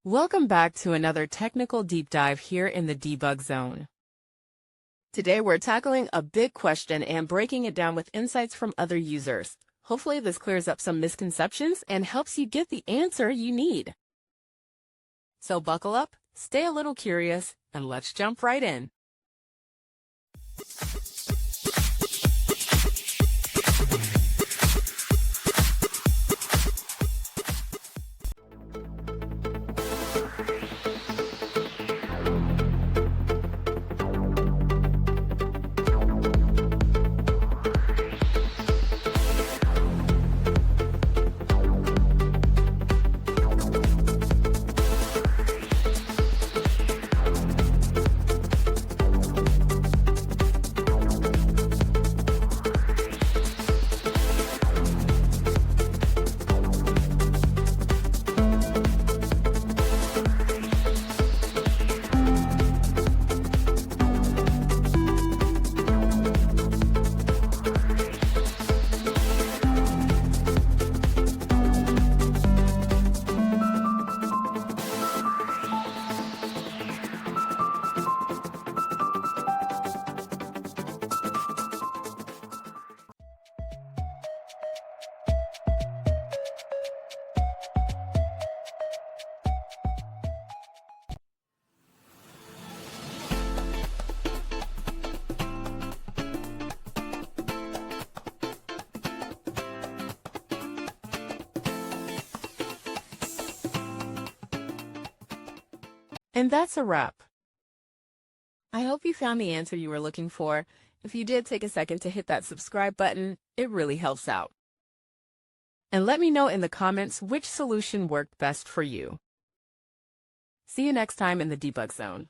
Welcome back to another technical deep dive here in the debug zone. Today we're tackling a big question and breaking it down with insights from other users. Hopefully this clears up some misconceptions and helps you get the answer you need. So buckle up, stay a little curious, and let's jump right in. And that's a wrap. I hope you found the answer you were looking for. If you did, take a second to hit that subscribe button. It really helps out. And let me know in the comments which solution worked best for you. See you next time in the debug zone.